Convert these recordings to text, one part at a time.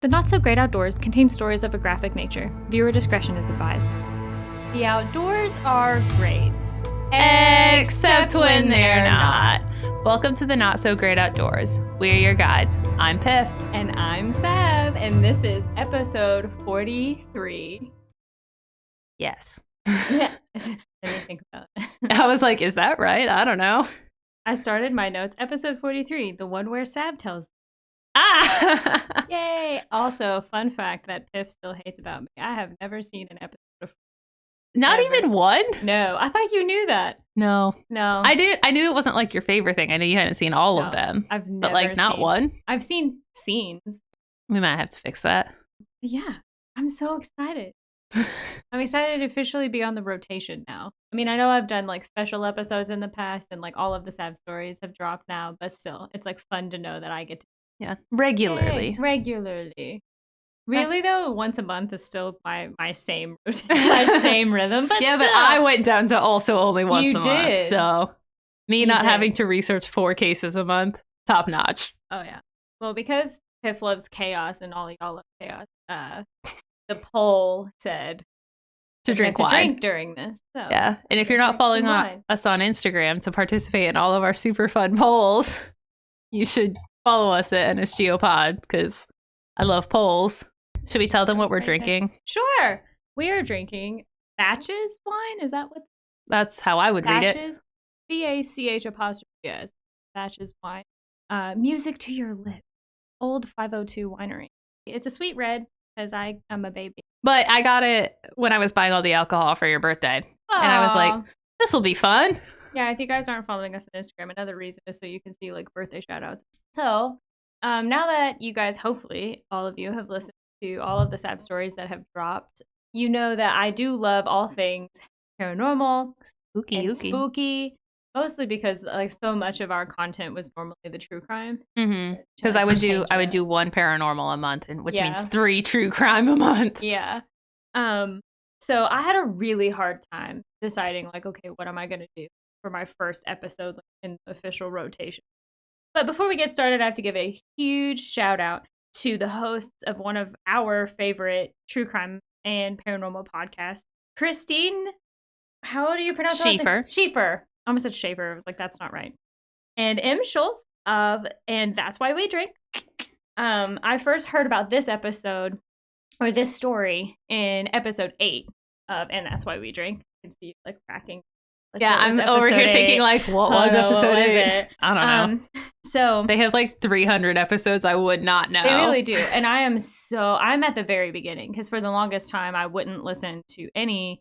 The Not So Great Outdoors contains stories of a graphic nature. Viewer discretion is advised. The outdoors are great. Except when they're not. Welcome to the Not So Great Outdoors. We're your guides. I'm Piff. And I'm Sav, and this is episode 43. Yes. Let me think about it. I was like, is that right? I don't know. I started my notes, episode 43, the one where Sav tells. Ah! Yay! Also, fun fact that Piff still hates about me. I have never seen an episode of Not ever. even one? No, I thought you knew that. No. I knew it wasn't like your favorite thing. I knew you hadn't seen all of them. I've never But like not seen. one? I've seen scenes. We might have to fix that. Yeah, I'm so excited. I'm excited to officially be on the rotation now. I mean, I know I've done like special episodes in the past and like all of the Sav stories have dropped now, but still, it's like fun to know that I get to Regularly. Yay, regularly. Really though, once a month is still my same my same rhythm. But yeah, still. but I went down to also only once You a month. did. So me You not did. having to research 4 cases a month, top notch. Oh yeah. Well, because Piff loves chaos and all y'all love chaos, the poll said To we drink have wine. to drink during this. So. Yeah, and if you're not Drink some following wine. us on Instagram to participate in all of our super fun polls, you should follow us at NSGOPod because I love polls. Should we tell them what we're Right there. drinking? Sure. We are drinking Batches wine. Is that what That's how I would read it. Batches? BACH''S. Batches wine. Music to your lips. Old 502 winery. It's a sweet red because I am a baby. But I got it when I was buying all the alcohol for your birthday. And I was like, Aw. this will be fun. Yeah, if you guys aren't following us on Instagram, another reason is so you can see like birthday shout outs. So, now that you guys, hopefully, all of you have listened to all of the Sav stories that have dropped, you know that I do love all things paranormal and spooky, mostly because like so much of our content was normally the true crime. Because I would do one paranormal a month, and which means Yeah. 3 true crime a month. Yeah. So I had a really hard time deciding like, okay, what am I gonna do for my first episode in the official rotation? But before we get started, I have to give a huge shout out to the hosts of one of our favorite true crime and paranormal podcasts, Christine. How do you pronounce her last name? Schaefer. I almost said Schaefer. I was like, that's not right. And M. Schultz of And That's Why We Drink. I first heard about this episode or this story in episode 8 of And That's Why We Drink. You can see like cracking. Like, Yeah, I'm over here thinking like, what was episode 8? I don't know. So They have like 300 episodes. I would not know. they really do. And I'm at the very beginning because for the longest time, I wouldn't listen to any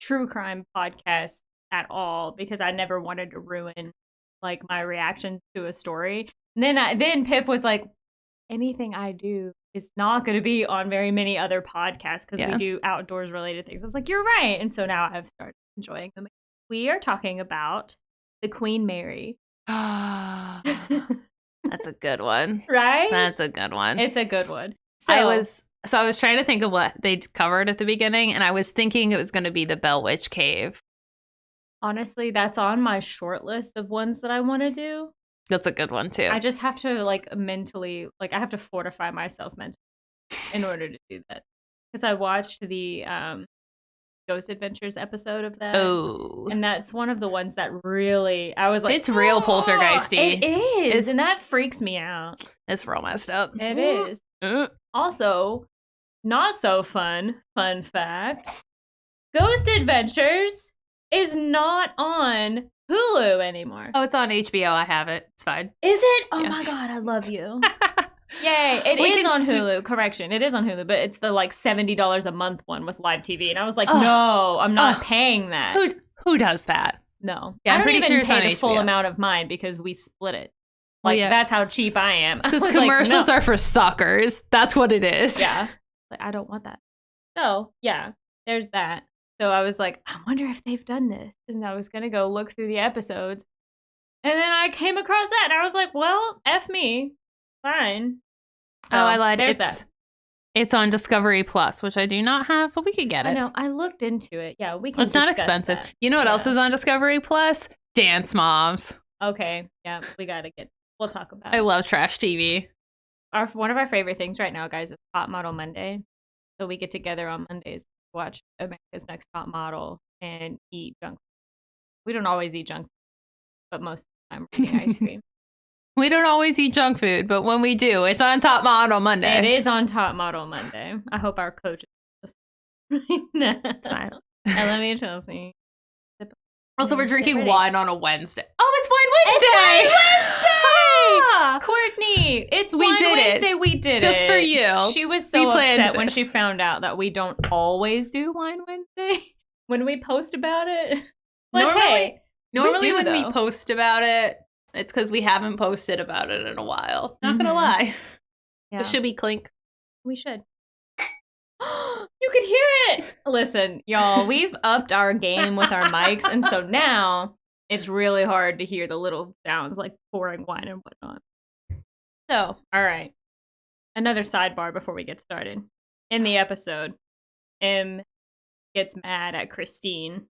true crime podcast at all because I never wanted to ruin like my reactions to a story. And then Piff was like, anything I do is not going to be on very many other podcasts because we do outdoors related things. I was like, you're right. And so now I've started enjoying them. We are talking about the Queen Mary. That's a good one. Right? That's a good one. It's a good one. So I was trying to think of what they'd covered at the beginning, and I was thinking it was going to be the Bell Witch Cave. honestly, that's on my short list of ones that I want to do. That's a good one too. I just have to like mentally, like I have to fortify myself mentally in order to do that. Because I watched the Ghost Adventures episode of that. Oh. And that's one of the ones that really, I was like, It's real poltergeisty. It is. And that freaks me out. It's real messed up. It is. Also, not so fun fact, Ghost Adventures is not on Hulu anymore. Oh, it's on HBO. I have it. It's fine. Is it? Oh Yeah. my god, I love you. Yay. It We is can on Hulu. Correction. It is on Hulu, but it's the like $70 a month one with live TV. And I was like, no, I'm not paying that. Who does that? No. Yeah, I I'm don't pretty even sure it's pay on the full HBO. amount of mine because we split it. Well, Like, yeah. that's how cheap I am. Because I was like, commercials no. are for suckers. That's what it is. Yeah. Like, I don't want that. So, yeah, there's that. So I was like, I wonder if they've done this. And I was going to go look through the episodes. And then I came across that. And I was like, well, F me. Fine. Oh, I lied. There's that. It's on Discovery Plus, which I do not have, but we could get it. I know. I looked into it. Yeah, we can It's not discuss expensive. that. You know what else Yeah. is on Discovery Plus? Dance Moms. Okay. Yeah, we'll talk about I it. love trash TV. one of our favorite things right now, guys, is Top Model Monday. So we get together on Mondays, watch America's Next Top Model, and eat junk food. We don't always eat junk food, but most of the time we're eating ice cream. We don't always eat junk food, but when we do, it's on Top Model Monday. It is on Top Model Monday. I hope our coach is right now. That's fine. I love you, Chelsea. Also, we're drinking wine on a Wednesday. Oh, it's Wine Wednesday! It's Courtney, it's Wine Wednesday. We did it. Just for you. She was so upset when she found out that we don't always do Wine Wednesday when we post about it. But normally when we post about it, it's because we haven't posted about it in a while. Not gonna lie. Yeah. Should we clink? We should. You could hear it. Listen, y'all, we've upped our game with our mics, and so now it's really hard to hear the little sounds like pouring wine and whatnot. So, all right. Another sidebar before we get started. In the episode, M gets mad at Christine,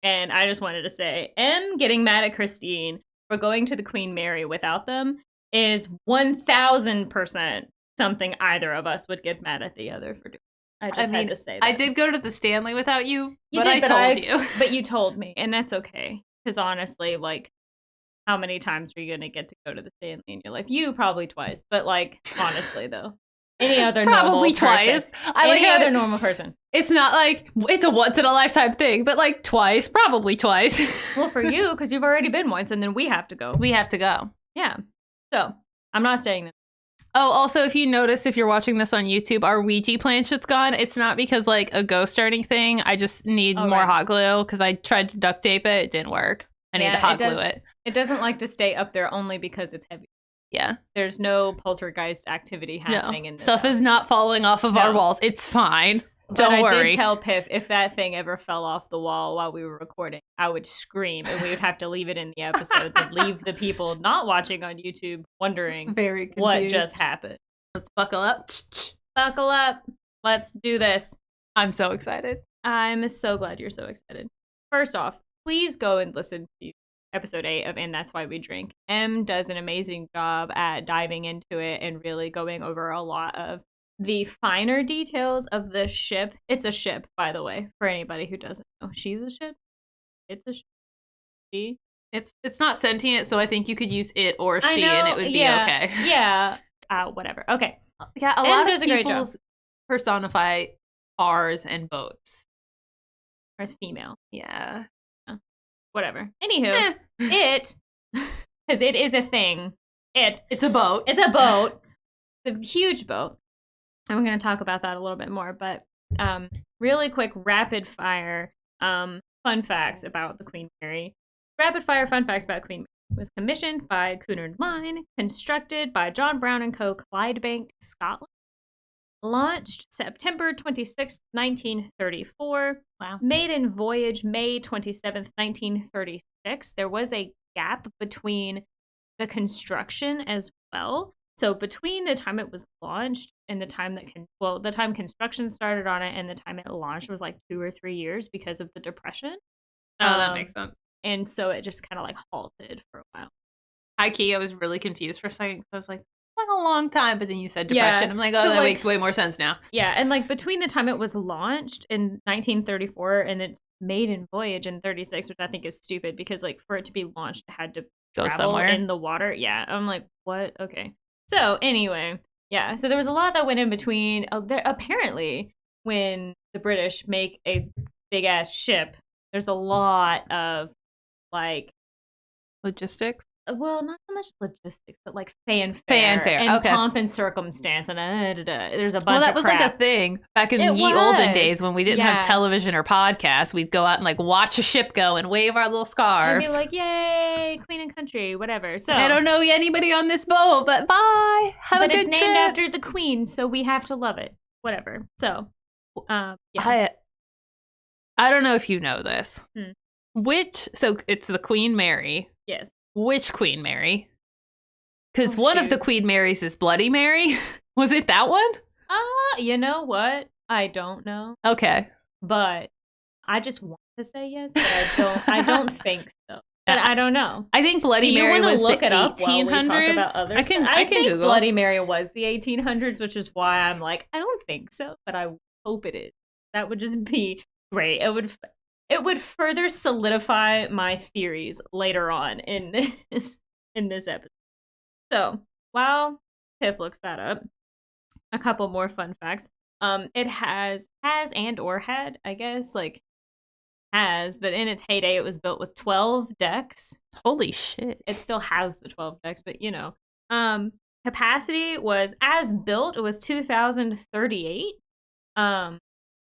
and I just wanted to say, M getting mad at Christine for going to the Queen Mary without them is 1,000% something either of us would get mad at the other for doing. I had to say that. I did go to the Stanley without you, but I told you. But you told me, and that's okay. Because honestly, like, how many times are you going to get to go to the Stanley in your life? You probably twice. But, like, honestly, though. Any other probably twice. Any other normal person. It's not like it's a once-in-a-lifetime thing, but, like, twice. Probably twice. Well, for you, because you've already been once, and then we have to go. We have to go. Yeah. So, I'm not saying that. Oh, also, if you notice, if you're watching this on YouTube, our Ouija planchett's gone. It's not because, like, a ghost or anything. I just need more hot glue because I tried to duct tape it. It didn't work. I need to hot glue it. It doesn't like to stay up there only because it's heavy. Yeah. There's no poltergeist activity happening in this Stuff house. Is not falling off of our walls. It's fine. Don't worry. I did tell Piff if that thing ever fell off the wall while we were recording, I would scream, and we would have to leave it in the episode to leave the people not watching on YouTube wondering what just happened. Let's buckle up. Buckle up. Let's do this. I'm so excited. I'm so glad you're so excited. First off, please go and listen to episode 8 of And That's Why We Drink. M does an amazing job at diving into it and really going over a lot of the finer details of the ship. It's a ship, by the way, for anybody who doesn't know. She's a ship. It's a ship. She. It's not sentient, so I think you could use it or she, and it would be okay. Yeah. Whatever. Okay. Yeah, a lot of people personify cars and boats. As female. Yeah. Whatever. Anywho, it, because it is a thing. It's a boat. It's a boat. It's a huge boat. And we're going to talk about that a little bit more. But really quick, rapid fire fun facts about the Queen Mary. Rapid fire fun facts about Queen Mary. Was commissioned by Cunard Line, constructed by John Brown & Co., Clydebank, Scotland. Launched September 26, 1934. Wow. Maiden voyage May 27th, 1936. There was a gap between the construction as well. So between the time it was launched and the time the time construction started on it and the time it launched was like 2 or 3 years because of the Depression. Oh, that makes sense. And so it just kind of like halted for a while. High key, I was really confused for a second. I was like a long time, but then you said Depression. Yeah. I'm like, that makes way more sense now. Yeah, and like between the time it was launched in 1934 and its maiden voyage in 36, which I think is stupid because like for it to be launched, it had to travel somewhere in the water. Yeah, I'm like, what? Okay. So anyway, yeah. So there was a lot that went in between. Apparently, when the British make a big ass ship, there's a lot of like logistics. Well, not so much logistics, but like fanfare and pomp and circumstance, and there's a bunch. Well, that was crap. Like a thing back in the olden days when we didn't have television or podcasts. We'd go out and like watch a ship go and wave our little scarves and be like, "Yay, Queen and Country, whatever." So I don't know anybody on this boat, but bye. Have a good trip. But it's named after the Queen, so we have to love it. Whatever. So, yeah. I don't know if you know this. So it's the Queen Mary. Yes. Which Queen Mary? Because one of the Queen Marys is Bloody Mary. Was it that one? You know what? I don't know. Okay. But I just want to say yes, but I don't think so. But I don't know. I think Bloody Mary was the 1800s. I think Google. Bloody Mary was the 1800s, which is why I'm like, I don't think so, but I hope it is. That would just be great. It would further solidify my theories later on in this episode. So while Tiff looks that up, a couple more fun facts. It has and or had, I guess, like has, but in its heyday, it was built with 12 decks. Holy shit! It still has the 12 decks, but you know, capacity was as built. It was 2,038.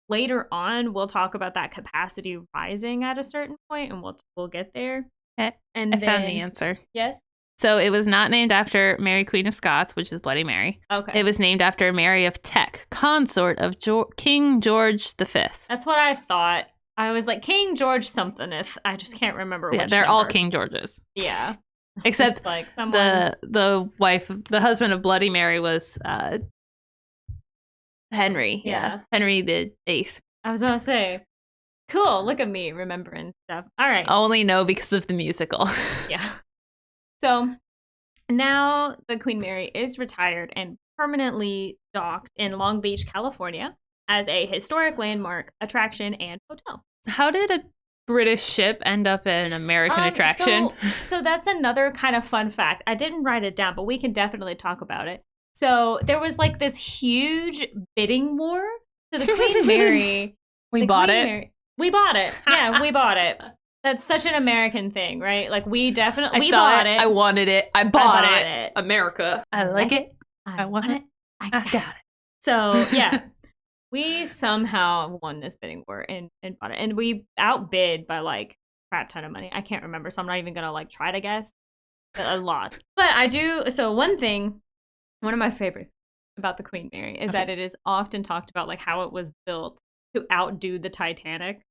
Later on, we'll talk about that capacity rising at a certain point, and we'll get there. And I found the answer. Yes. So it was not named after Mary Queen of Scots, which is Bloody Mary. Okay. It was named after Mary of Teck, consort of King George V. That's what I thought. I was like King George something. If I just can't remember. Yeah, they're all King Georges. Yeah. Except like the husband of Bloody Mary was Henry. Yeah. Henry VIII. I was gonna say, cool. Look at me remembering stuff. All right. I only know because of the musical. Yeah. So now the Queen Mary is retired and permanently docked in Long Beach, California, as a historic landmark, attraction, and hotel. How did a British ship end up an American attraction? So that's another kind of fun fact. I didn't write it down, but we can definitely talk about it. So there was like this huge bidding war. So the Queen Mary... We bought it? We bought it. Yeah, we bought it. That's such an American thing, right? Like we definitely bought it. I wanted it. I bought it. America. I like it. I want it. I got it. So yeah, we somehow won this bidding war and bought it, and we outbid by like a crap ton of money. I can't remember, so I'm not even gonna like try to guess, but a lot. But I do. So one of my favorites about the Queen Mary is that it is often talked about like how it was built to outdo the Titanic.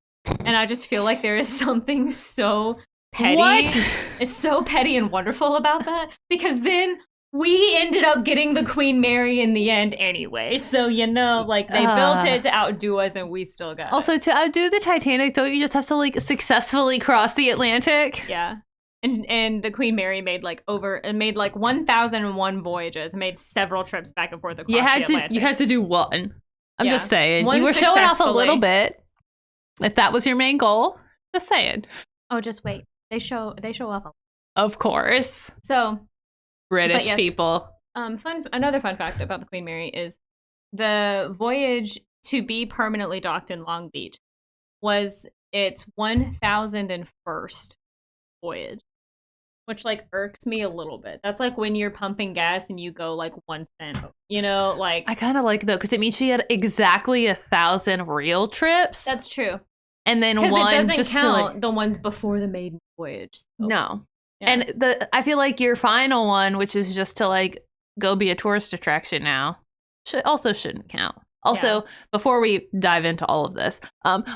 And I just feel like there is something so petty. What? It's so petty and wonderful about that. Because then we ended up getting the Queen Mary in the end anyway. So, you know, like they built it to outdo us and we still got it. To outdo the Titanic, don't you just have to like successfully cross the Atlantic? Yeah. And the Queen Mary made like 1,001 voyages, made several trips back and forth across the Atlantic. You had to do one. I'm just saying. You were showing off a little bit. If that was your main goal, just saying. Oh, just wait. They show off a lot. Of course. So British people. Another fun fact about the Queen Mary is the voyage to be permanently docked in Long Beach was its 1,001st voyage, which like irks me a little bit. That's like when you're pumping gas and you go like 1 cent, you know, like I kind of like though because it means she had exactly 1,000 real trips. That's true. And then one it doesn't just count the ones before the maiden voyage. So. No. Yeah. And I feel like your final one, which is just to like go be a tourist attraction now, shouldn't count. Also, before we dive into all of this,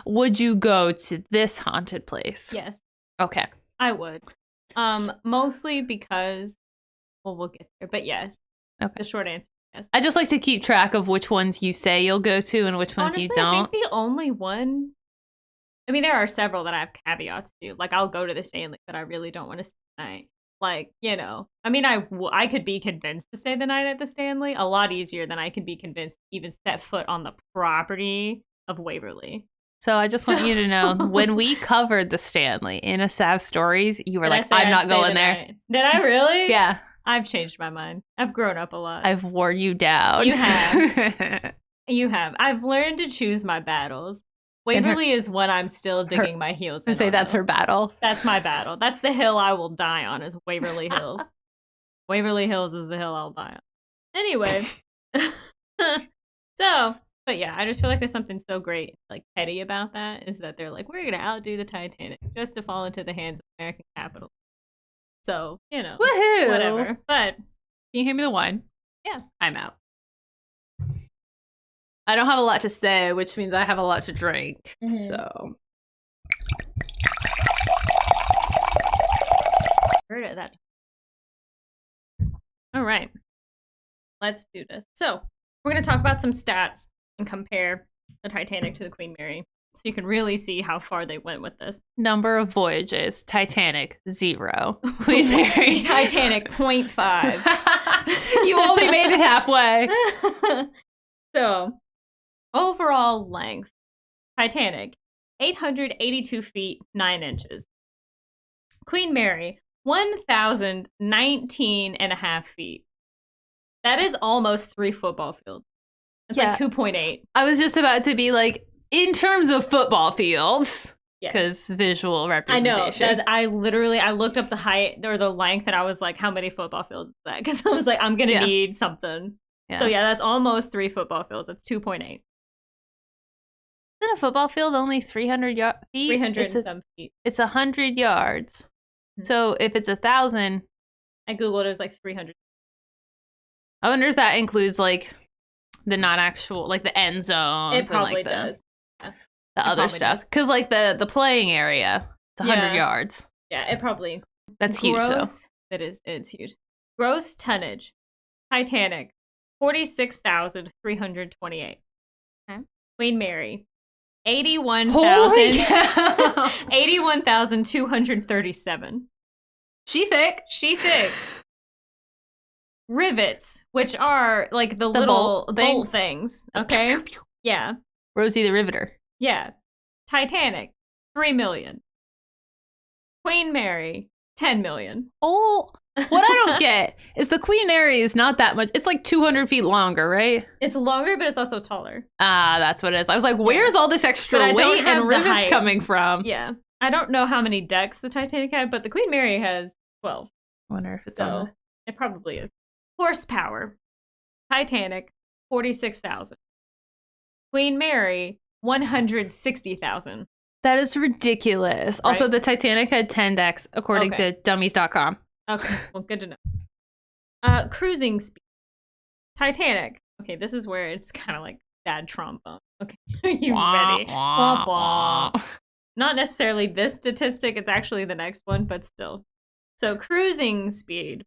would you go to this haunted place? Yes. Okay. I would. Mostly because we'll get there, but yes. Okay. The short answer is yes. I just like to keep track of which ones you say you'll go to and which ones you don't. I think the only one, I mean, there are several that I have caveats to. Like, I'll go to the Stanley, but I really don't want to stay the night. Like, you know, I mean, I could be convinced to stay the night at the Stanley a lot easier than I could be convinced to even step foot on the property of Waverly. So I just want you to know, when we covered the Stanley in a Sav Stories, you were like, I'm not going there. Did I really? Yeah. I've changed my mind. I've grown up a lot. I've worn you down. You have. You have. I've learned to choose my battles. Waverly is when I'm still digging my heels in. Say that's her battle. That's my battle. That's the hill I will die on, is Waverly Hills. Waverly Hills is the hill I'll die on. Anyway. But yeah, I just feel like there's something so great, like petty about that, is that they're like, we're going to outdo the Titanic just to fall into the hands of American capital. So, you know, woohoo! Whatever. But can you hand me the wine? Yeah. I'm out. I don't have a lot to say, which means I have a lot to drink. Mm-hmm. So. Heard it that time. All right. Let's do this. So, we're going to talk about some stats and compare the Titanic to the Queen Mary. So you can really see how far they went with this. Number of voyages. Titanic, 0. Queen Mary. Titanic, 0.5. You only made it halfway. So, overall length. Titanic, 882 feet, 9 inches. Queen Mary, 1,019 and a half feet. That is almost 3 football fields. It's like 2.8. I was just about to be like, in terms of football fields, because visual representation. I know. I looked up the height or the length, and I was like, how many football fields is that? Because I was like, I'm going to need something. Yeah. So, that's almost 3 football fields. It's 2.8. Isn't a football field only 300 feet? 300 and some feet. It's 100 yards. Mm-hmm. So, if it's 1,000. I Googled, it was like 300. I wonder if that includes, like, the non-actual, like, the end zones. It probably and, like, does. The other stuff. Because, like, the playing area, it's 100 yards. Yeah, it probably. That's huge, though. It's huge. Gross tonnage. Titanic, 46,328. Okay. Queen Mary, 81,237. She thick. Rivets, which are like the little bolt things. Okay. Yeah. Rosie the Riveter. Yeah. Titanic, 3 million. Queen Mary, 10 million. Oh, what I don't get is the Queen Mary is not that much. It's like 200 feet longer, right? It's longer, but it's also taller. That's what it is. I was like, where's all this extra weight and rivets coming from? Yeah. I don't know how many decks the Titanic had, but the Queen Mary has 12. I wonder if it's on it probably is. Horsepower. Titanic, 46,000. Queen Mary, 160,000. That is ridiculous. Right? Also, the Titanic had 10 decks, according to dummies.com. Okay, well, good to know. Cruising speed. Titanic. Okay, this is where it's kind of like sad trombone. Okay, are you ready? Wah, wah. Not necessarily this statistic, it's actually the next one, but still. So, cruising speed,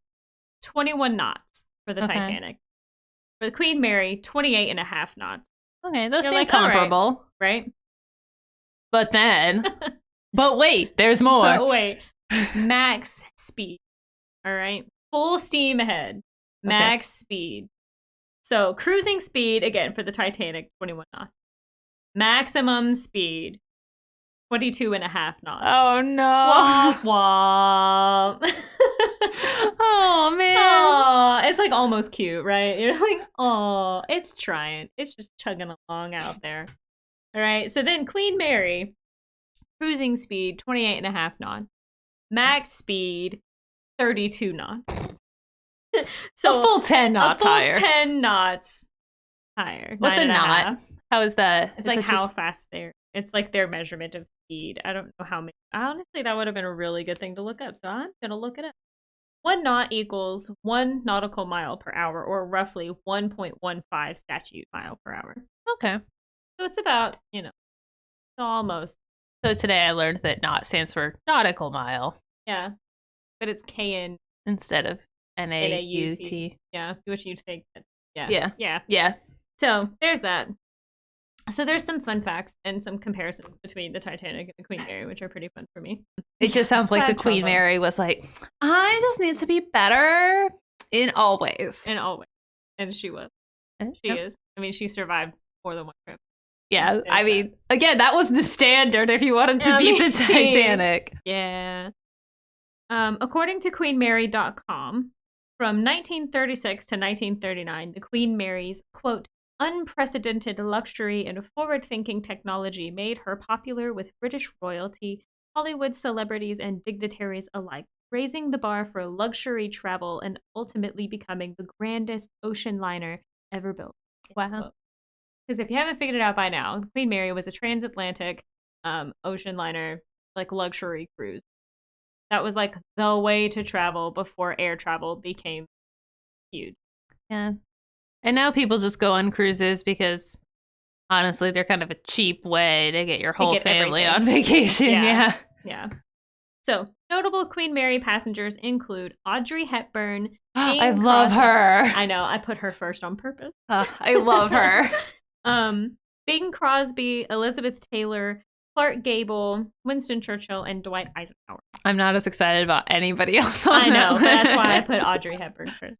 21 knots for the Titanic. For the Queen Mary, 28 and a half knots. Okay, those seem comparable. Right? But then, but wait, there's more. But wait, max speed. All right, full steam ahead, max speed. So cruising speed, again, for the Titanic, 21 knots. Maximum speed, 22 and a half knots. Oh, no. Womp, womp. Oh, man. Oh, it's like almost cute, right? You're like, oh, it's trying. It's just chugging along out there. All right, so then Queen Mary, cruising speed, 28 and a half knots. Max speed, 32 knots. So a full 10 knots higher. A full 10 knots higher. What's a knot? How is that? It's like how fast they're. It's like their measurement of speed. I don't know how many. Honestly, that would have been a really good thing to look up. So I'm going to look it up. 1 knot equals 1 nautical mile per hour, or roughly 1.15 statute mile per hour. Okay. So it's about, it's almost. So today I learned that knot stands for nautical mile. Yeah. But it's KN. Instead of NAUT. Yeah, which you'd think. Yeah. So there's that. So there's some fun facts and some comparisons between the Titanic and the Queen Mary, which are pretty fun for me. It just sounds like the Queen Mary was like, I just need to be better in all ways. In all ways. And she was. She is. I mean, she survived more than one trip. Yeah, I mean, again, that was the standard if you wanted to beat the Titanic. Yeah. According to QueenMary.com, from 1936 to 1939, the Queen Mary's, quote, unprecedented luxury and forward-thinking technology made her popular with British royalty, Hollywood celebrities, and dignitaries alike, raising the bar for luxury travel and ultimately becoming the grandest ocean liner ever built. Wow. Because if you haven't figured it out by now, Queen Mary was a transatlantic ocean liner, like luxury cruise. That was like the way to travel before air travel became huge. Yeah. And now people just go on cruises because honestly, they're kind of a cheap way to get your whole family on vacation. Yeah. So, notable Queen Mary passengers include Audrey Hepburn. I love her. I know. I put her first on purpose. I love her. Bing Crosby, Elizabeth Taylor, Clark Gable, Winston Churchill, and Dwight Eisenhower. I'm not as excited about anybody else on I know, that but that's why I put Audrey Hepburn first.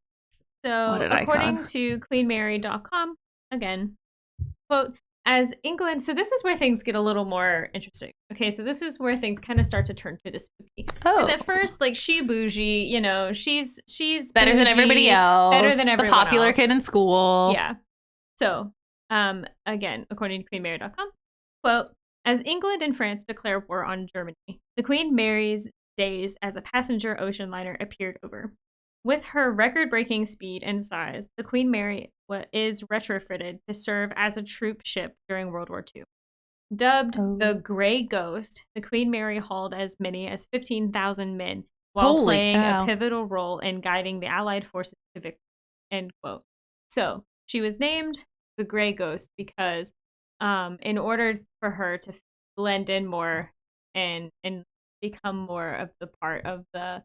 So, according icon. to queenmary.com, again, quote, as England, so this is where things get a little more interesting. Okay, so this is where things kind of start to turn to the spooky. Because at first, like, she bougie, you know, she's better bougie, than everybody else. Better than everyone the popular else. kid in school. Yeah. So, again, according to queenmary.com, quote, as England and France declare war on Germany, the Queen Mary's days as a passenger ocean liner appeared over. With her record-breaking speed and size, the Queen Mary is retrofitted to serve as a troop ship during World War II. Dubbed the Grey Ghost, the Queen Mary hauled as many as 15,000 men while playing a pivotal role in guiding the Allied forces to victory. End quote. So she was named the Grey Ghost because in order for her to blend in more and become more of the part of the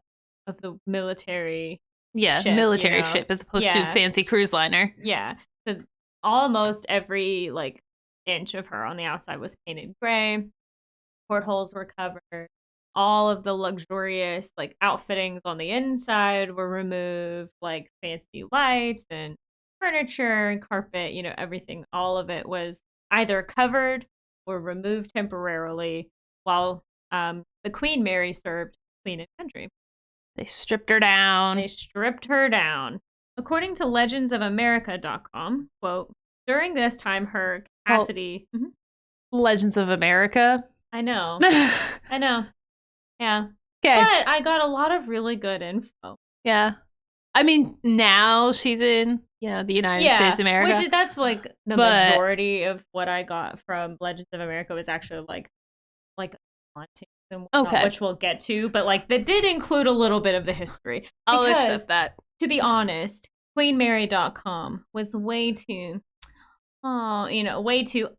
military ship, military ship as opposed to fancy cruise liner. Yeah. So almost every like inch of her on the outside was painted gray. Portholes were covered. All of the luxurious like outfittings on the inside were removed, like fancy lights and furniture and carpet, you know, everything. All of it was either covered or removed temporarily while the Queen Mary served Queen and country. They stripped her down. According to legendsofamerica.com, quote, during this time, her capacity... Legends of America? I know. I know. Yeah. Okay. But I got a lot of really good info. Yeah. I mean, now she's in, the United States of America. That's like the majority of what I got from Legends of America was actually like hauntings and whatnot, which we'll get to, but like that did include a little bit of the history. I'll accept that. To be honest, queenmary.com was way too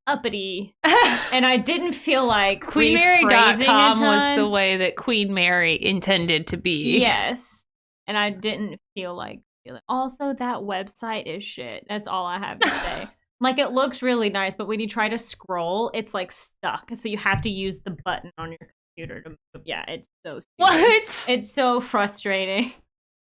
uppity. And I didn't feel like queenmary.com was the way that Queen Mary intended to be. Yes. And I didn't feel like also that website is shit. That's all I have to say. Like, it looks really nice, but when you try to scroll, it's, like, stuck. So you have to use the button on your computer to move. Yeah, it's so stupid. What? It's so frustrating.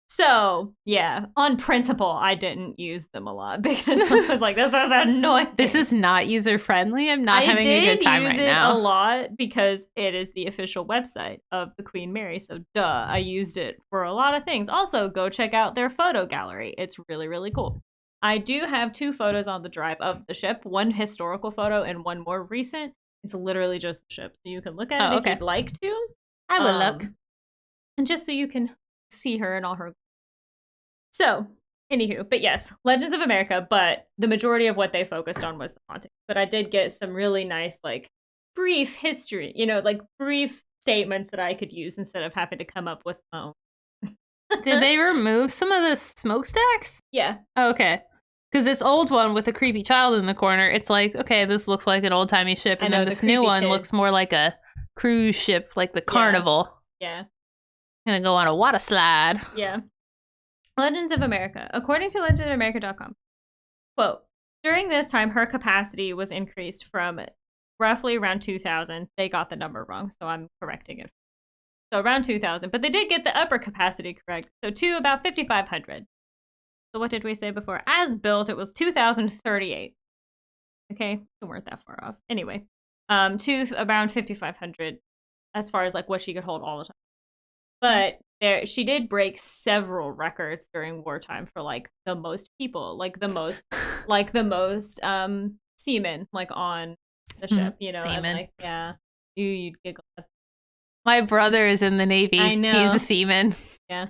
So, yeah, on principle, I didn't use them a lot because I was like, this is annoying. This is not user-friendly. I'm not having a good time right now. I did use it a lot because it is the official website of the Queen Mary. So, I used it for a lot of things. Also, go check out their photo gallery. It's really, really cool. I do have 2 photos on the drive of the ship, one historical photo and one more recent. It's literally just the ship, so you can look at it if you'd like to. I will look. And just so you can see her and all her. So, anywho, but yes, Legends of America, but the majority of what they focused on was the haunting. But I did get some really nice, like, brief history, like brief statements that I could use instead of having to come up with my own. Did they remove some of the smokestacks? Yeah. Oh, okay. Because this old one with the creepy child in the corner, it's like, okay, this looks like an old-timey ship. And then this new one looks more like a cruise ship, like the Carnival. Yeah. Gonna go on a water slide. Yeah. Legends of America. According to legendsofamerica.com, quote, during this time, her capacity was increased from roughly around 2,000. They got the number wrong, so I'm correcting it. So around 2,000. But they did get the upper capacity correct. So to about 5,500. So what did we say before? As built, it was 2,038. Okay, we weren't that far off. Anyway, to around 5,500 as far as like what she could hold all the time. But she did break several records during wartime for like the most people, like the most seamen like on the ship, Seamen. And like you'd giggle. My brother is in the Navy. I know. He's a seaman. Yeah.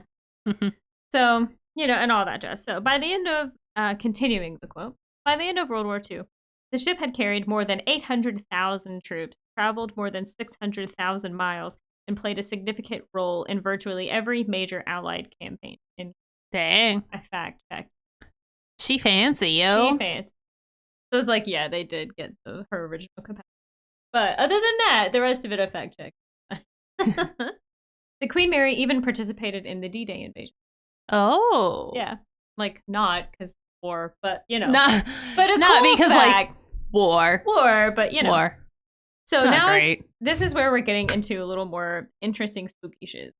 So, and all that jazz. So by the end of, continuing the quote, by the end of World War II, the ship had carried more than 800,000 troops, traveled more than 600,000 miles, and played a significant role in virtually every major Allied campaign. Dang. I fact checked. She fancy, yo. She fancy. So it's like, yeah, they did get her original capacity. But other than that, the rest of it I fact checked. The Queen Mary even participated in the D-Day invasion. Oh. Yeah. Like, not because war, but, Not, but a not cool because, fact. War, but War. So now this is where we're getting into a little more interesting spooky shit.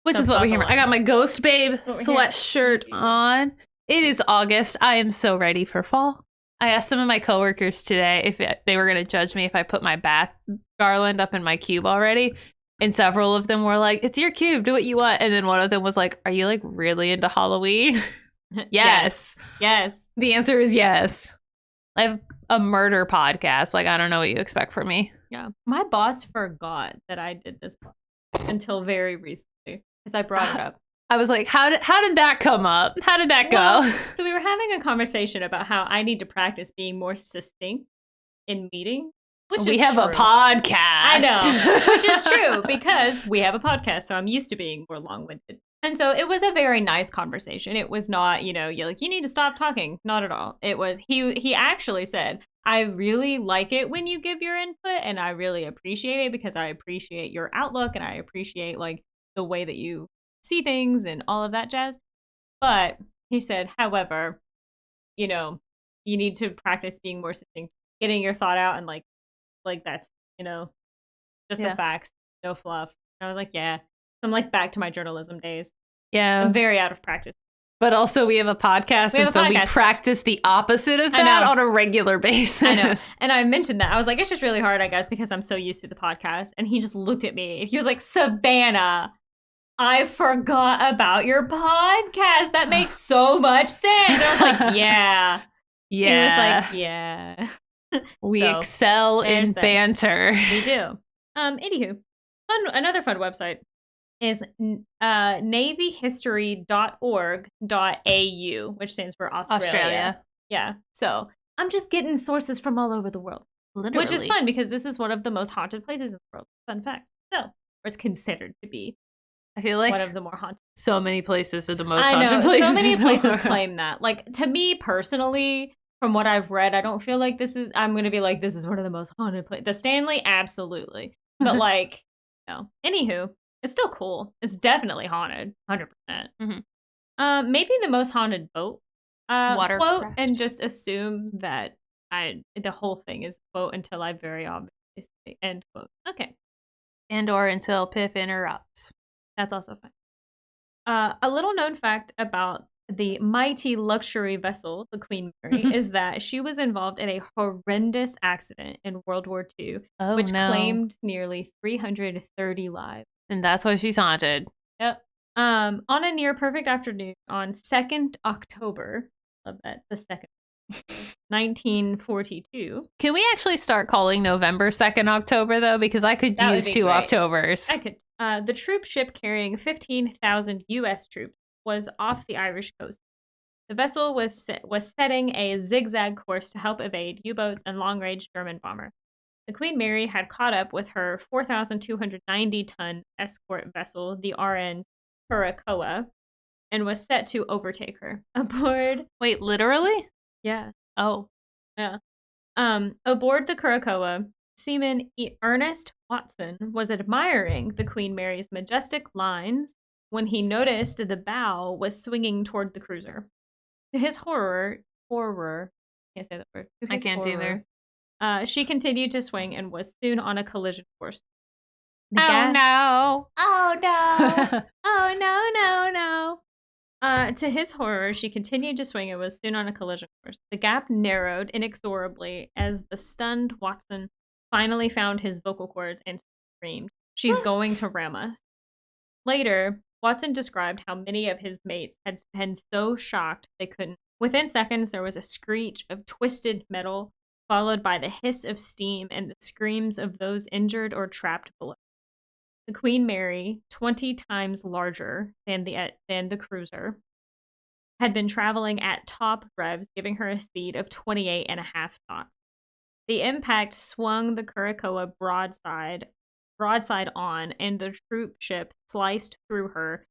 Which is what we're here. I got my Ghost Babe sweatshirt on. It is August. I am so ready for fall. I asked some of my coworkers today if they were going to judge me if I put my bath garland up in my cube already. And several of them were like, it's your cube. Do what you want. And then one of them was like, are you like really into Halloween? Yes. Yes. The answer is yes. I have a murder podcast. Like, I don't know what you expect from me. Yeah. My boss forgot that I did this until very recently because I brought it up. I was like, how did that come up? How did that go? So we were having a conversation about how I need to practice being more succinct in meetings. We have a podcast. I know, which is true because we have a podcast. So I'm used to being more long-winded. And so it was a very nice conversation. It was not, you're like, you need to stop talking. Not at all. It was, he actually said, I really like it when you give your input and I really appreciate it because I appreciate your outlook and I appreciate like the way that you see things and all of that jazz. But he said, however, you need to practice being more succinct, getting your thought out and like that's, just the facts, no fluff. And I was like, yeah. I'm like back to my journalism days. Yeah. I'm very out of practice. But also we have a podcast, we practice the opposite of that on a regular basis. I know. And I mentioned that. I was like, it's just really hard, I guess, because I'm so used to the podcast. And he just looked at me. He was like, Savannah, I forgot about your podcast. That makes so much sense. And I was like, yeah. Yeah. He was like, yeah. We excel in banter. We do. Anywho, another fun website is navyhistory.org.au, which stands for Australia. Yeah. So I'm just getting sources from all over the world. Literally. Which is fun because this is one of the most haunted places in the world. Fun fact. So, or it's considered to be. I feel like one of the more haunted. So many places are the most haunted places. So many places claim that. Like, to me personally, from what I've read, I don't feel like I'm going to be like, this is one of the most haunted places. The Stanley, absolutely. But like, no. Anywho. It's still cool. It's definitely haunted, 100%. Mm-hmm. Maybe the most haunted boat quote, and just assume that the whole thing is quote until I very obviously say end quote. Okay. And or until Piff interrupts. That's also fine. A little known fact about the mighty luxury vessel, the Queen Mary, is that she was involved in a horrendous accident in World War II, which claimed nearly 330 lives. And that's why she's haunted. Yep. On a near perfect afternoon on 2nd October, love that, the 2nd, 1942. Can we actually start calling November 2nd October, though? Because I could use 2 Octobers. I could. The troop ship carrying 15,000 U.S. troops was off the Irish coast. The vessel was setting a zigzag course to help evade U-boats and long-range German bomber. The Queen Mary had caught up with her 4,290-ton escort vessel, the RN Curacoa, and was set to overtake her. Aboard... Wait, literally? Yeah. Oh. Yeah. Aboard the Curacoa, seaman Ernest Watson was admiring the Queen Mary's majestic lines when he noticed the bow was swinging toward the cruiser. To his horror, can't say that word. I can't either. She continued to swing and was soon on a collision course. Oh no! Oh no! Oh no! To his horror, she continued to swing and was soon on a collision course. The gap narrowed inexorably as the stunned Watson finally found his vocal cords and screamed, "She's going to ram us." Later, Watson described how many of his mates had been so shocked they couldn't. Within seconds, there was a screech of twisted metal, followed by the hiss of steam and the screams of those injured or trapped below. The Queen Mary, 20 times larger than the cruiser, had been traveling at top revs, giving her a speed of 28.5 knots. The impact swung the Curacoa broadside on, and the troop ship sliced through her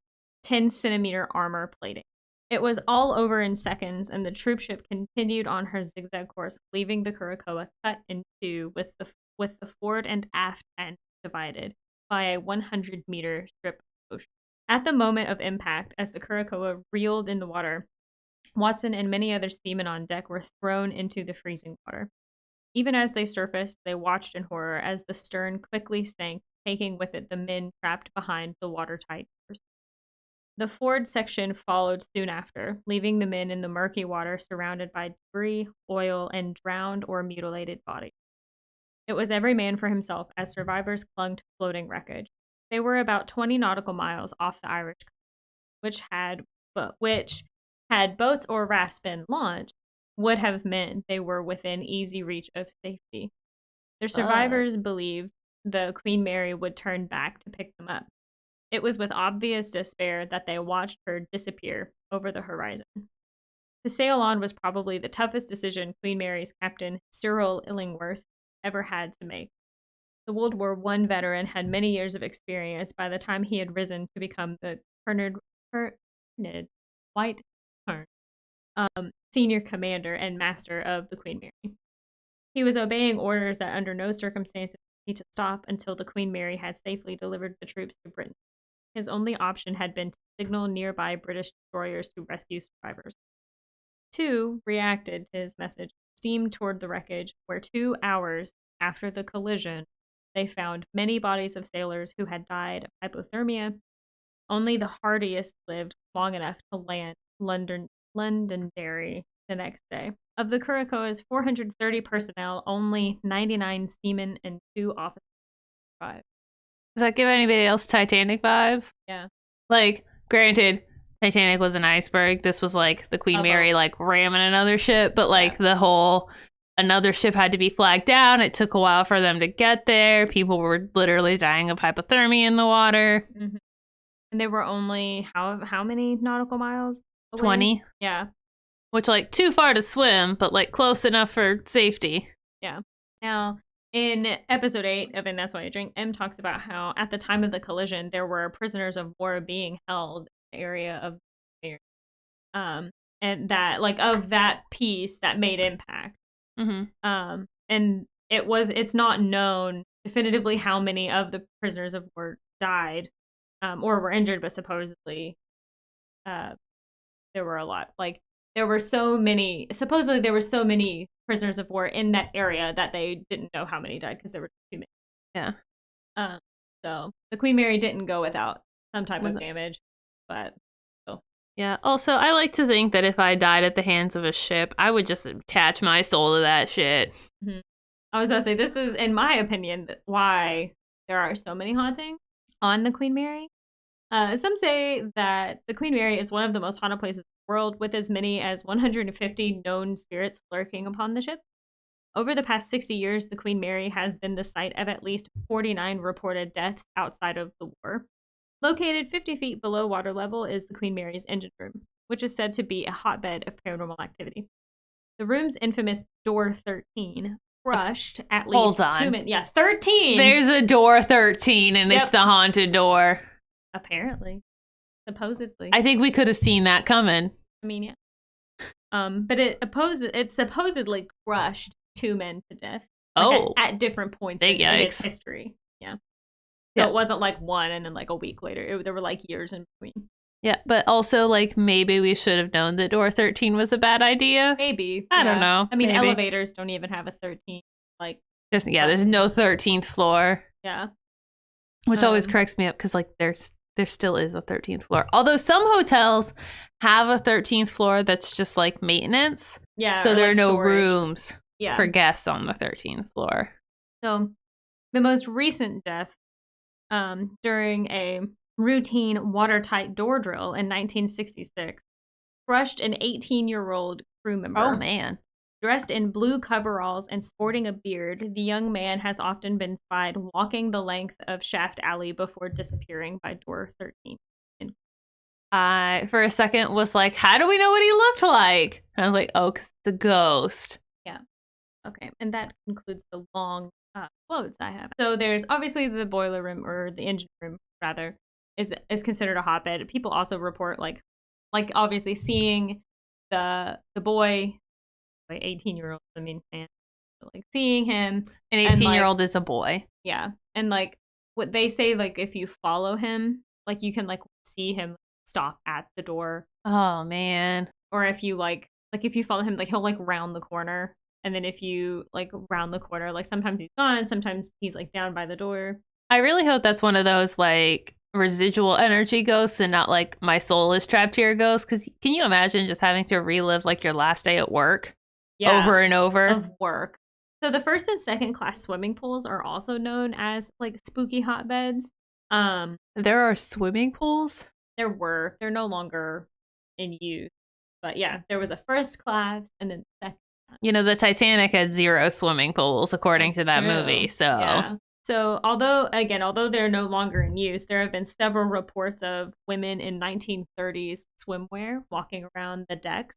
10-centimeter armor plating. It was all over in seconds, and the troop ship continued on her zigzag course, leaving the Curacoa cut in two with the forward and aft ends divided by a 100-meter strip of ocean. At the moment of impact, as the Curacoa reeled in the water, Watson and many other seamen on deck were thrown into the freezing water. Even as they surfaced, they watched in horror as the stern quickly sank, taking with it the men trapped behind the watertight doors. The forward section followed soon after, leaving the men in the murky water surrounded by debris, oil, and drowned or mutilated bodies. It was every man for himself as survivors clung to floating wreckage. They were about 20 nautical miles off the Irish coast, which had boats or rafts been launched, would have meant they were within easy reach of safety. Their survivors believed the Queen Mary would turn back to pick them up. It was with obvious despair that they watched her disappear over the horizon. To sail on was probably the toughest decision Queen Mary's captain, Cyril Illingworth, ever had to make. The World War I veteran had many years of experience by the time he had risen to become the White senior commander and master of the Queen Mary. He was obeying orders that under no circumstances need to stop until the Queen Mary had safely delivered the troops to Britain. His only option had been to signal nearby British destroyers to rescue survivors. Two reacted to his message, steamed toward the wreckage, where 2 hours after the collision, they found many bodies of sailors who had died of hypothermia. Only the hardiest lived long enough to land Londonderry the next day. Of the Curacoa's 430 personnel, only 99 seamen and 2 officers survived. Does that give anybody else Titanic vibes? Yeah. Like, granted, Titanic was an iceberg. This was like the Queen Mary like ramming another ship, but like the whole another ship had to be flagged down. It took a while for them to get there. People were literally dying of hypothermia in the water. Mm-hmm. And they were only how many nautical miles away? 20. Yeah. Which, like, too far to swim, but, like, close enough for safety. Yeah. Now, in episode 8 of And That's Why I Drink, M talks about how at the time of the collision, there were prisoners of war being held in the area of the and that, like, of that piece that made impact. Mm-hmm. And it's not known definitively how many of the prisoners of war died or were injured, but supposedly there were a lot. Like, supposedly there were so many prisoners of war in that area that they didn't know how many died because there were too many. Yeah. So the Queen Mary didn't go without some type of damage, but still. Yeah. Also, I like to think that if I died at the hands of a ship, I would just attach my soul to that shit. Mm-hmm. I was going to say, this is, in my opinion, why there are so many hauntings on the Queen Mary. Some say that the Queen Mary is one of the most haunted places in the world, with as many as 150 known spirits lurking upon the ship. Over the past 60 years, the Queen Mary has been the site of at least 49 reported deaths outside of the war. Located 50 feet below water level is the Queen Mary's engine room, which is said to be a hotbed of paranormal activity. The room's infamous Door 13 crushed at least 2 men. Yeah, 13! There's a Door 13, and it's the haunted door. Apparently. Supposedly. I think we could have seen that coming. I mean, yeah. But it supposedly crushed 2 men to death. Like at different points in its history. Yeah. So it wasn't like one and then like a week later. There were like years in between. Yeah, but also like maybe we should have known that Door 13 was a bad idea. Maybe. I don't know. I mean, elevators don't even have a 13. Like, there's no 13th floor. Yeah. Which always cracks me up because like there still is a 13th floor. Although some hotels have a 13th floor that's just like maintenance. Yeah. So there are no storage. rooms for guests on the 13th floor. So the most recent death during a routine watertight door drill in 1966 crushed an 18-year-old crew member. Oh, man. Dressed in blue coveralls and sporting a beard, the young man has often been spied walking the length of Shaft Alley before disappearing by Door 13. I, for a second, was like, how do we know what he looked like? And I was like, oh, because it's a ghost. Yeah. Okay. And that concludes the long quotes I have. So there's obviously the boiler room, or the engine room, rather, is considered a hotbed. People also report, like obviously seeing the boy, 18-year-old, I mean, man, like seeing him. An 18-year-old is a boy. Yeah. And like what they say, like if you follow him, like you can like see him stop at the door. Oh, man. Or if you like if you follow him, like he'll like round the corner And then if you like round the corner, like sometimes he's gone, sometimes he's like down by the door. I really hope that's one of those like residual energy ghosts and not like my soul is trapped here ghosts. Because can you imagine just having to relive like your last day at work over and over? Of work. So the first and second class swimming pools are also known as like spooky hotbeds. There are swimming pools? They're no longer in use. But yeah, there was a first class and then second class. You know, the Titanic had 0 swimming pools according to that movie. So yeah. So although they're no longer in use, there have been several reports of women in 1930s swimwear walking around the decks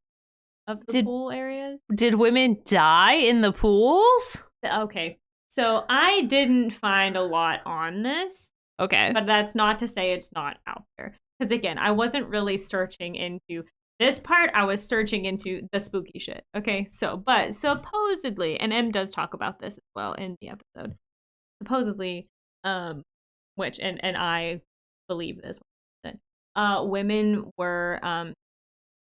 of the pool areas. Did women die in the pools? Okay. So I didn't find a lot on this. Okay. But that's not to say it's not out there. Because again, I wasn't really searching into this part. I was searching into the spooky shit. Okay. So, but supposedly, and M does talk about this as well in the episode. Supposedly, which, and I believe this, women were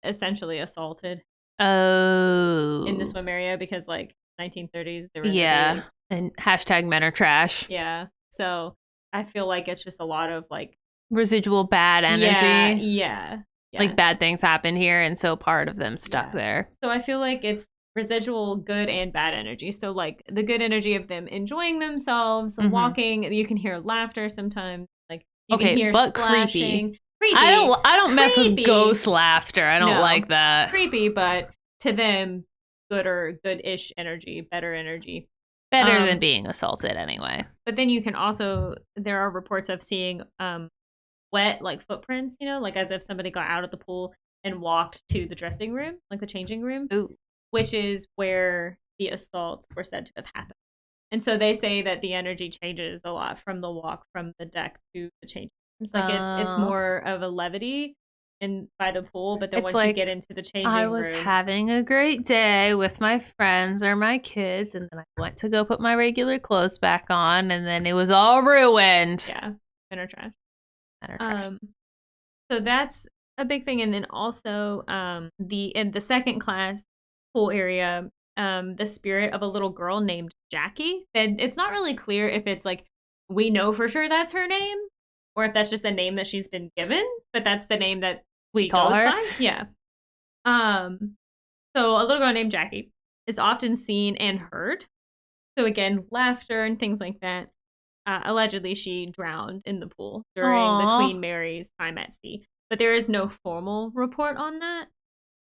essentially assaulted. Oh. In the swim area because like 1930s, there were and hashtag men are trash. Yeah. So I feel like it's just a lot of like residual bad energy. Yeah. Like bad things happen here, and so part of them stuck there. So I feel like it's residual good and bad energy. So like the good energy of them enjoying themselves, walking. You can hear laughter sometimes. Like you can hear splashing. Creepy. I don't mess with ghost laughter. I don't like that. Creepy, but to them, good-ish energy, better energy. Better than being assaulted anyway. But then you can also, there are reports of seeing wet like footprints, you know, like as if somebody got out of the pool and walked to the dressing room, like the changing room. Ooh. Which is where the assaults were said to have happened. And so they say that the energy changes a lot from the walk from the deck to the changing rooms. Like it's more of a levity in by the pool, but then once you get into the changing room. I was having a great day with my friends or my kids, and then I went to go put my regular clothes back on, and then it was all ruined. Yeah, inner trash. So that's a big thing, and then also in the second class pool area, the spirit of a little girl named Jackie. And it's not really clear if it's like we know for sure that's her name, or if that's just a name that she's been given, but that's the name that we call her. By. Yeah. So a little girl named Jackie is often seen and heard. So again, laughter and things like that. Allegedly, she drowned in the pool during the Queen Mary's time at sea, but there is no formal report on that.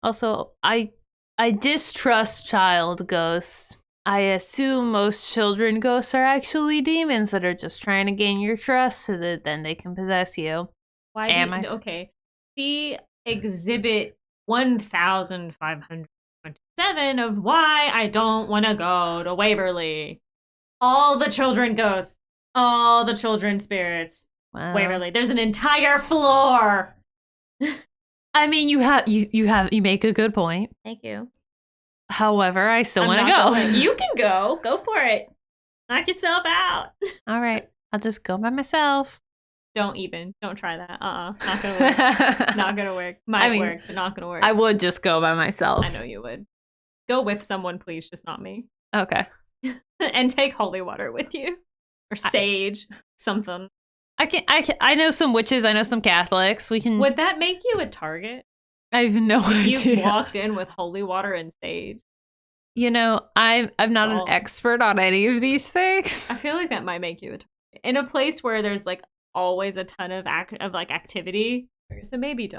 Also, I distrust child ghosts. I assume most children ghosts are actually demons that are just trying to gain your trust so that then they can possess you. Why am I? Okay. See Exhibit 1527 of why I don't want to go to Waverly. All the children ghosts. All the children spirits. Wow. Waverly. There's an entire floor. I mean, you make a good point. Thank you. However, I still want to go. You can go. Go for it. Knock yourself out. All right. I'll just go by myself. Don't try that. Not gonna work. Not gonna work. Might work, but not gonna work. I would just go by myself. I know you would. Go with someone, please, just not me. Okay. And take holy water with you. Or sage. Something. I know some witches. I know some Catholics. We can. Would that make you a target? I have no idea. You walked in with holy water and sage. You know, I'm not an expert on any of these things. I feel like that might make you a target. In a place where there's like always a ton of activity. So maybe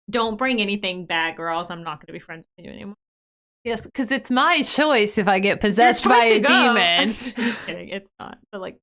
don't bring anything bad, girls. I'm not going to be friends with you anymore. Yes, because it's my choice if I get possessed by a demon. Just kidding, it's not. But like,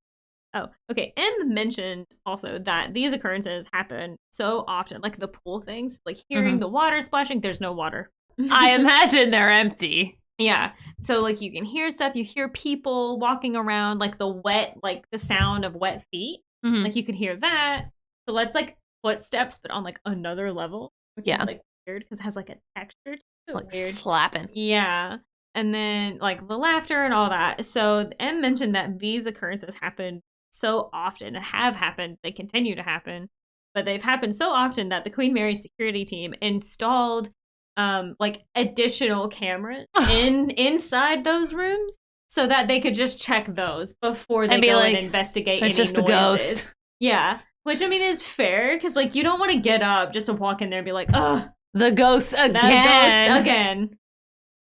oh, okay. M mentioned also that these occurrences happen so often, like the pool things, like hearing the water splashing. There's no water. I imagine they're empty. Yeah. So like you can hear stuff. You hear people walking around, like the sound of wet feet. Like you can hear that. So that's like footsteps, but on like another level, which is like weird because it has like a texture to it. Like weird. Slapping. Yeah. And then like the laughter and all that. So M mentioned that these occurrences happen so often and have happened. They continue to happen, but they've happened so often that the Queen Mary security team installed like additional cameras inside those rooms so that they could just check those before they go and investigate any just noises. The ghost. Yeah, which I mean is fair because like you don't want to get up just to walk in there and be like, ugh, the ghost again. The ghost again.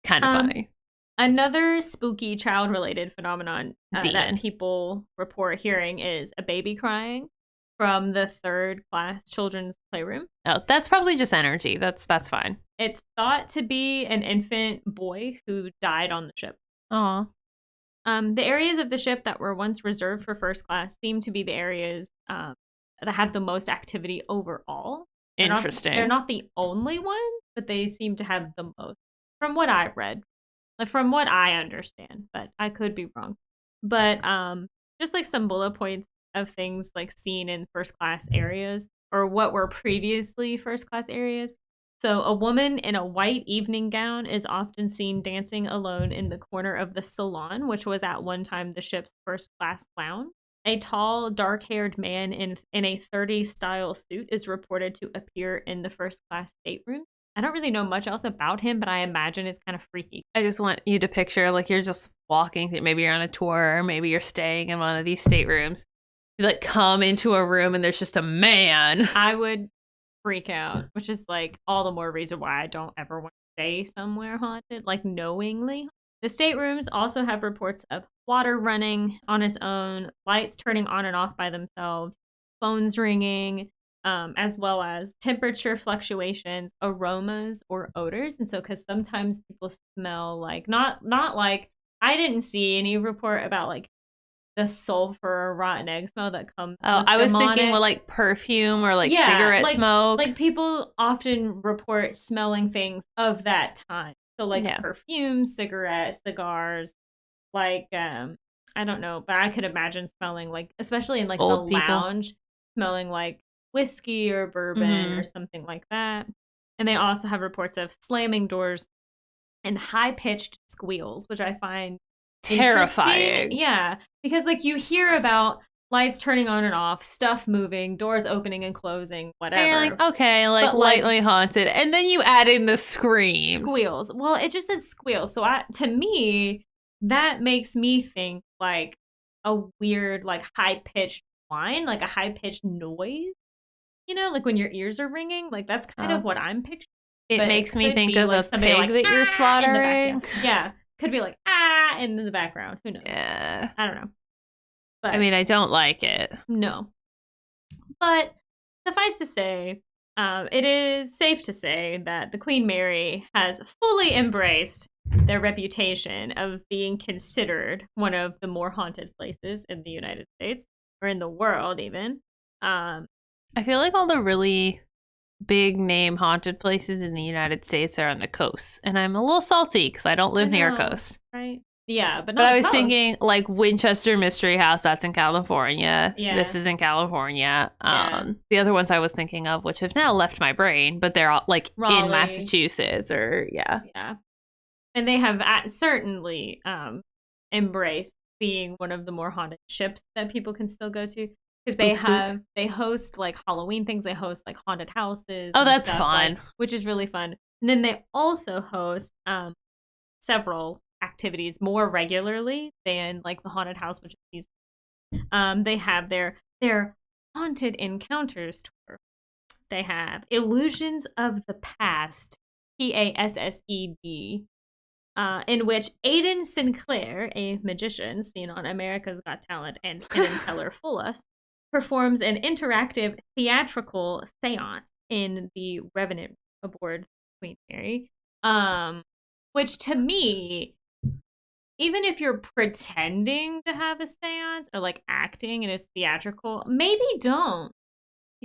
Kind of funny. Another spooky child-related phenomenon that people report hearing is a baby crying from the third-class children's playroom. Oh, that's probably just energy. That's fine. It's thought to be an infant boy who died on the ship. Aw. The areas of the ship that were once reserved for first class seem to be the areas that have the most activity overall. Interesting. They're not the only ones, but they seem to have the most, from what I've read. Like from what I understand, but I could be wrong. But just like some bullet points of things like seen in first class areas or what were previously first class areas. So a woman in a white evening gown is often seen dancing alone in the corner of the salon, which was at one time the ship's first class lounge. A tall, dark-haired man in a 30s style suit is reported to appear in the first class stateroom. I don't really know much else about him, but I imagine it's kind of freaky. I just want you to picture like you're just walking through, maybe you're on a tour, or maybe you're staying in one of these staterooms. You like come into a room and there's just a man. I would freak out, which is like all the more reason why I don't ever want to stay somewhere haunted, like knowingly. The staterooms also have reports of water running on its own, lights turning on and off by themselves, phones ringing, as well as temperature fluctuations, aromas, or odors. And so, because sometimes people smell like, not like, I didn't see any report about like the sulfur or rotten egg smell that comes. Oh, I was thinking with like perfume or like cigarette smoke. Like people often report smelling things of that time. So like perfume, cigarettes, cigars, like, I don't know, but I could imagine smelling like, especially in like old the lounge, smelling like whiskey or bourbon or something like that. And they also have reports of slamming doors and high-pitched squeals, which I find terrifying. Yeah, because like you hear about lights turning on and off, stuff moving, doors opening and closing, whatever. And you're like, okay, like lightly haunted. And then you add in the screams. Squeals. Well, it just said squeals. So to me, that makes me think like a weird, like high-pitched whine, like a high-pitched noise. You know, like when your ears are ringing, like that's kind of what I'm picturing. It makes me think of like a pig like, that you're slaughtering. Yeah. Could be like, in the background. Who knows? Yeah. I don't know. But I mean, I don't like it. No. But suffice to say, it is safe to say that the Queen Mary has fully embraced their reputation of being considered one of the more haunted places in the United States, or in the world even. I feel like all the really big name haunted places in the United States are on the coast, and I'm a little salty because I don't live near a coast. Right? Yeah, but I was thinking like Winchester Mystery House, that's in California. Yeah. This is in California. The other ones I was thinking of, which have now left my brain, but they're all like Raleigh. In Massachusetts or yeah. And they have certainly embraced being one of the more haunted ships that people can still go to. Because they host like Halloween things, they host like haunted houses. Oh, that's fun. Like, which is really fun. And then they also host several activities more regularly than like the haunted house, which is they have their haunted encounters tour. They have Illusions of the Past, PASSED, in which Aidan Sinclair, a magician seen on America's Got Talent and Penn and Teller Fool Us, performs an interactive theatrical seance in the Revenant aboard Queen Mary. Which to me, even if you're pretending to have a seance or like acting and it's theatrical, maybe don't.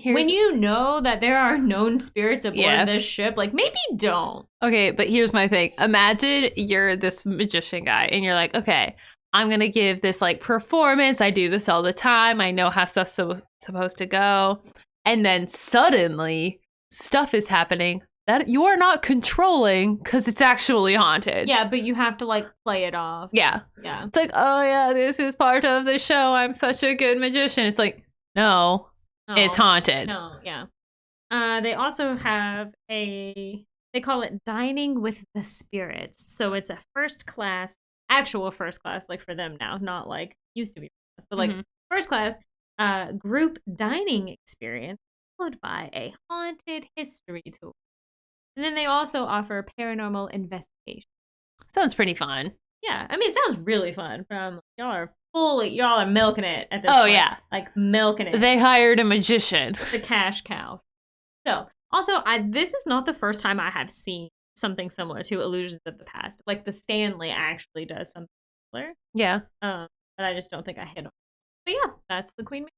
When you know that there are known spirits aboard this ship, like maybe don't. Okay, but here's my thing. Imagine you're this magician guy and you're like, okay, I'm going to give this like performance. I do this all the time. I know how stuff's supposed to go. And then suddenly stuff is happening that you are not controlling because it's actually haunted. Yeah, but you have to like play it off. Yeah. It's like, oh yeah, this is part of the show. I'm such a good magician. It's like, no, it's haunted. No, yeah. They also have a They call it Dining with the Spirits. So it's a actual first class, like for them now, not like used to be, but like first class group dining experience followed by a haunted history tour. And then they also offer paranormal investigation. Sounds pretty fun. Yeah, I mean, it sounds really fun. Y'all are milking it at this point. Oh, yeah. Like, milking it. They hired a magician. The cash cow. So, also, this is not the first time I have seen something similar to Illusions of the Past. Like, the Stanley actually does something similar. Yeah. But I just don't think I hit on it. But yeah, that's the Queen Mary.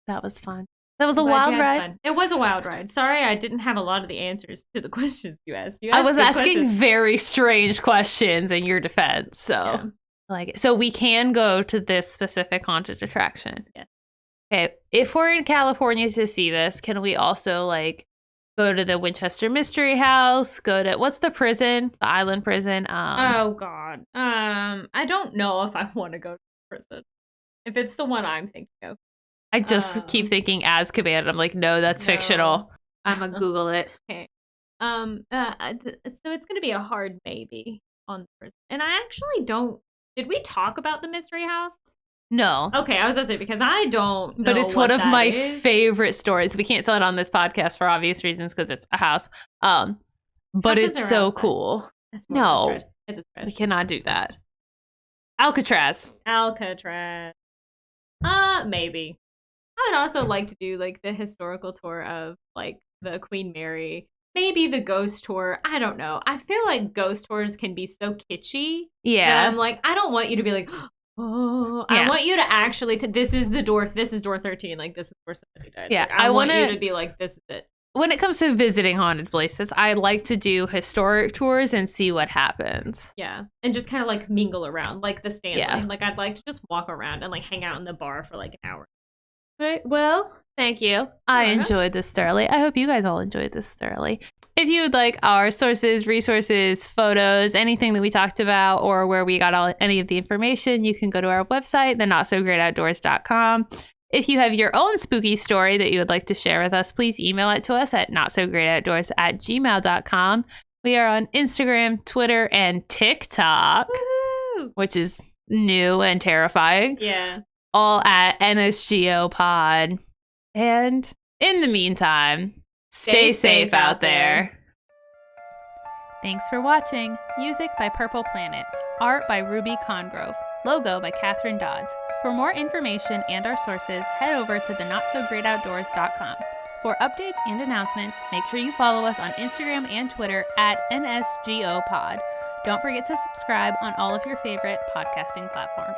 That was fun. That was a wild ride. Fun. It was a wild ride. Sorry, I didn't have a lot of the answers to the questions you asked. I was asking very strange questions in your defense, so yeah. I like it. So we can go to this specific haunted attraction. Yeah. Okay, if we're in California to see this, can we also like go to the Winchester Mystery House? Go to what's the prison? The island prison. Oh God. I don't know if I want to go to the prison. If it's the one I'm thinking of. I just keep thinking Azkaban. I'm like, no, that's fictional. I'm gonna Google it. Okay. So it's gonna be a hard maybe on the prison. And I actually don't. Did we talk about the mystery house? No. Okay, I was gonna say because I don't know. But it's one of my favorite stories. We can't tell it on this podcast for obvious reasons because it's a house. But it's so cool. No, we cannot do that. Alcatraz. Maybe. I would also like to do like the historical tour of like the Queen Mary, maybe the ghost tour. I don't know. I feel like ghost tours can be so kitschy. Yeah. That I'm like, I don't want you to be like, oh, yeah. I want you to actually, this is the door, this is door 13. Like, this is where somebody died. Yeah. Like, I want you to be like, this is it. When it comes to visiting haunted places, I like to do historic tours and see what happens. Yeah. And just kind of like mingle around, like the Stanley. Yeah. Like, I'd like to just walk around and like hang out in the bar for like an hour. Right. Well, thank you. I enjoyed this thoroughly. I hope you guys all enjoyed this thoroughly. If you would like our sources, resources, photos, anything that we talked about, or where we got any of the information, you can go to our website, notsogreatoutdoors.com. If you have your own spooky story that you would like to share with us, please email it to us at notsogreatoutdoors@gmail.com. We are on Instagram, Twitter, and TikTok, which is new and terrifying. Yeah. All at NSGO Pod. And in the meantime, stay safe out there. Thanks for watching. Music by Purple Planet. Art by Ruby Congrove. Logo by Catherine Dodds. For more information and our sources, head over to notsogreatoutdoors.com. For updates and announcements, make sure you follow us on Instagram and Twitter at NSGO Pod. Don't forget to subscribe on all of your favorite podcasting platforms.